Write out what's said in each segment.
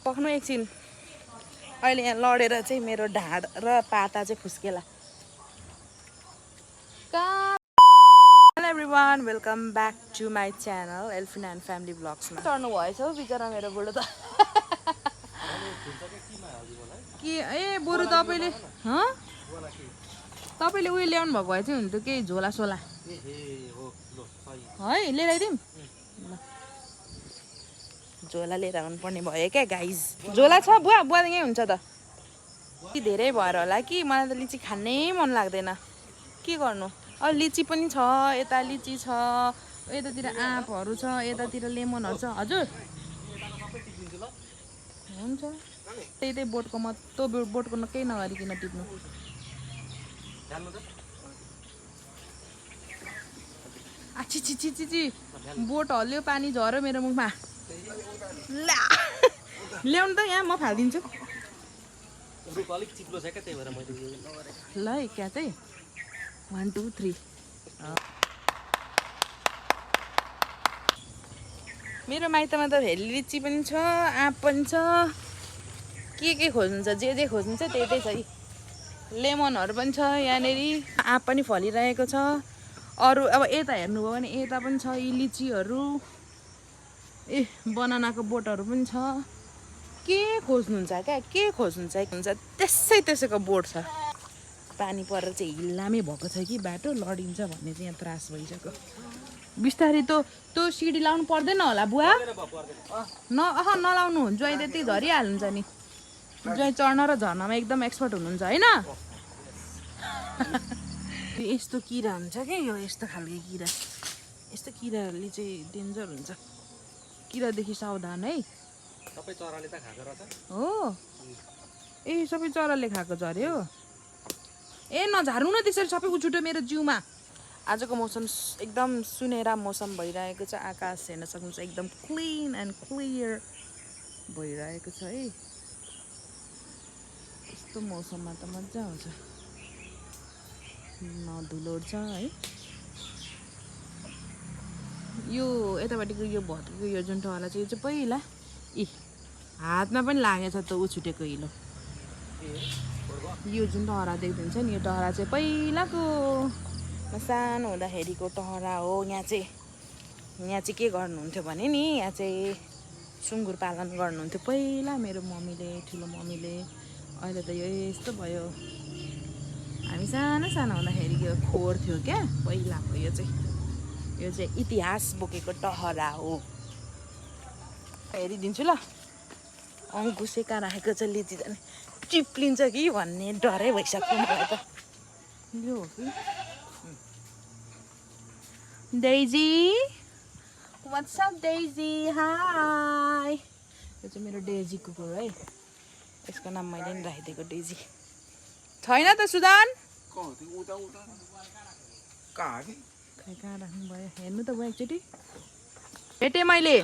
पक्नु एकछिन अहिले यहाँ लडेर चाहिँ मेरो ढाड र पाता चाहिँ फुस्केला hello everyone welcome back to my channel Elfina and family ब्लग्समा चढ्नु भएछ हौ बिचरा मेरो बुढो त के ए बरु तपाईँले तपाईँले उयो ल्याउनु भएको भए चाहिँ हुन्थ्यो केही झोला सोला है लिएर आइदिउँ झोला लिएर आउनुपर्ने भयो क्या गाइज झोला छ बुवा बुवा यहीँ हुन्छ त कि धेरै भएर होला कि मलाई त लिची खानै मन लाग्दैन के गर्नु अब लिची पनि छ यता लिची छ यतातिर आँपहरू छ यतातिर लेमनहरू छ हजुर हुन्छ त्यही बोटको मत्तो बोटको केही नगरिकन टिप्नु आछि छि छि छि बोट हल्यो पानी झऱ्यो मेरो मुखमा ल्याउनु त यहाँ म फालिदिन्छु ल है क्या चाहिँ 1 2 3 मेरो माइतमा त भेली लिची पनि छ आँप पनि छ के खोज्नुहुन्छ जे खोज्नुहुन्छ त्यही छ है लेमनहरू पनि छ यहाँनेरि आँप पनि फलिरहेको छ अरू अब यता हेर्नुभयो भने यता पनि छ यी लिचीहरू ए बनानाको बोटहरू पनि छ के खोज्नुहुन्छ क्या के खोज्नुहुन्छ त्यसैको बोट छ पानी परेर चाहिँ हिल्लामै भएको छ कि बाटो लडिन्छ भन्ने चाहिँ यहाँ त्रास भइसक्यो बिस्तारै त्यो सिडी लाउनु पर्दैन होला बुवा नलाउनु ज्वाइँ त्यति झरिहाल्नुहुन्छ नि ज्वाइँ चढ्न र झर्नमा एकदम एक्सपर्ट हुनुहुन्छ होइन यस्तो किरा हुन्छ क्या यो यस्तो खालको किरा यस्तो किराहरूले चाहिँ डेन्जर हुन्छ किरादेखि सावधान है सबै चराले त खाएको रहेछ हो ए सबै चराले खाएको झर्यो ए नझार्नु न त्यसरी सबै उछुट्यो मेरो जिउमा आजको मौसम एकदम सुनहरा मौसम भइरहेको छ आकाश हेर्न सक्नुहुन्छ एकदम क्लिन एन्ड क्लियर भइरहेको छ है यस्तो मौसममा त मजा आउँछ नधुलो छ है यो यतापट्टिको यो भत्केको यो जुन टहरा चाहिँ यो चाहिँ पहिला हातमा पनि लागेछ त उछुटेको हिलो यो जुन टहरा देख्नुहुन्छ नि यो टहरा चाहिँ पहिलाको सानो हुँदाखेरिको टहरा हो यहाँ चाहिँ के गर्नुहुन्थ्यो भने नि यहाँ चाहिँ सुँगुर पालन गर्नुहुन्थ्यो पहिला मेरो मम्मीले ठुलो मम्मीले अहिले त यो यस्तो भयो हामी सानो हुँदाखेरि यो खोर थियो क्या पहिलाको यो चाहिँ इतिहास बोकेको टहरा हो हेरिदिन्छु ल अङ्कुसेका राखेको छ लिची जाने चिप्लिन्छ कि भन्ने डरै भइसक्यो मलाई त यो हो कि Daisy what's up Daisy high यो चाहिँ मेरो डेजी कुकुर है यसको नाम मैले नि राखिदिएको डेजी छैन त सुदान कहाँ राख्नु भयो हेर्नु त भयो एकचोटि भेटेँ मैले यो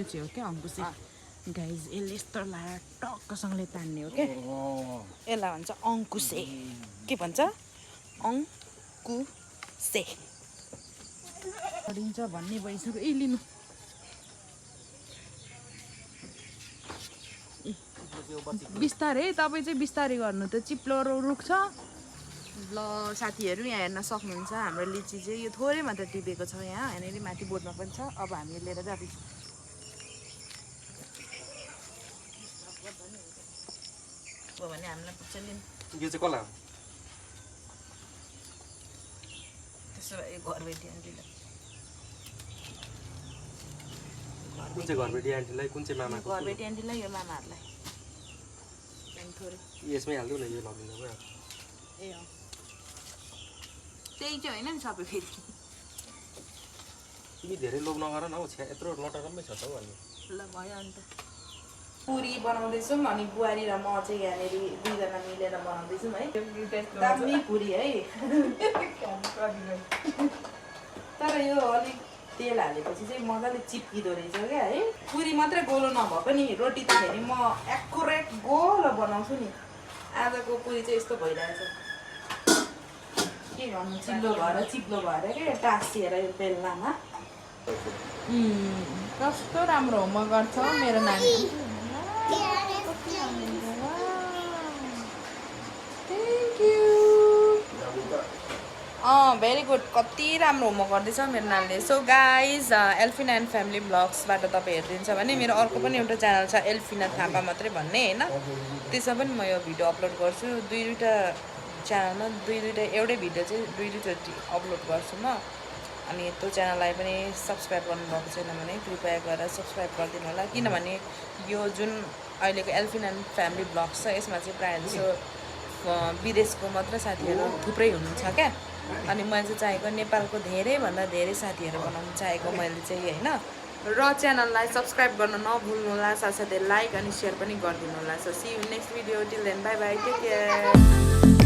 चाहिँ हो क्या अङ्कुसे गाइज यसले यस्तो लगाएर टक्कसँगले तान्ने हो क्या यसलाई भन्छ अङ्कुसे के भन्छ अङ्कुसे पढिन्छ भन्ने भइसक्यो ए लिनु बिस्तारै तपाईँ चाहिँ बिस्तारै गर्नु त चिप्लो रुख छ ल साथीहरू यहाँ हेर्न सक्नुहुन्छ हाम्रो लिची चाहिँ यो थोरै मात्र टिपेको छ यहाँ यहाँनिर माथि बोटमा पनि छ अब हामीले लिएर जाँदैछौँ भने हामीलाई पुग्छ नि यो चाहिँ कसलाई त्यसो भए घरबेटी आन्टीलाई कुन चाहिँ घरबेटी आन्टीलाई कुन चाहिँ मामाको घरबेटी आन्टीलाई यो मामाहरूलाई थोरै यसमै हाल्दो न यो लगिन्छ भयो ए अँ त्यही चाहिँ होइन नि सबै फेरि तिमी धेरै लोभ नगर न हौ यत्रो लटरम्मै छ त हौ अनि ल भयो अन्त पुरी बनाउँदैछौँ अनि बुहारी र म चाहिँ यहाँनिर दुईजना मिलेर बनाउँदैछौँ है दामी पुरी है तर यो अलिक तेल हालेपछि चाहिँ मजाले चिप्किँदो रहेछ क्या है पुरी मात्रै गोलो नभए पनि रोटी त फेरि म एक्युरेट गोलो बनाउँछु नि आजको पुरी चाहिँ यस्तो भइरहेछ के गर्नु चिप्लो भएर क्या टाँसिएर यो बेलनामा कस्तो राम्रो होमवर्क गर्छ मेरो नानी थ्याङ्क यू भेरी गुड कति राम्रो होमवर्क गर्दैछ मेरो नानीले सो गाइज एल्फिना एन्ड फ्यामिली ब्लग्सबाट तपाईँ हेरिदिन्छ भने मेरो अर्को पनि एउटा च्यानल छ एल्फिना थापा मात्रै भन्ने होइन त्यसमा पनि म यो भिडियो अपलोड गर्छु दुईवटा च्यानलमा एउटै भिडियो चाहिँ दुईचोटि अपलोड गर्छु म अनि त्यो च्यानललाई पनि सब्सक्राइब गर्नुभएको छैन भने कृपया गरेर सब्सक्राइब गरिदिनु होला किनभने यो जुन अहिलेको एल्फिना एन्ड फ्यामिली ब्लग्स छ यसमा चाहिँ प्रायः जसो विदेशको मात्र साथीहरू थुप्रै हुनुहुन्छ क्या अनि मैले चाहिँ चाहेको नेपालको धेरैभन्दा धेरै साथीहरू बनाउनु चाहेको मैले चाहिँ होइन र च्यानललाई सब्सक्राइब गर्न नभुल्नु होला साथसाथै लाइक अनि सेयर पनि गरिदिनु होला so see you next video till then bye bye take care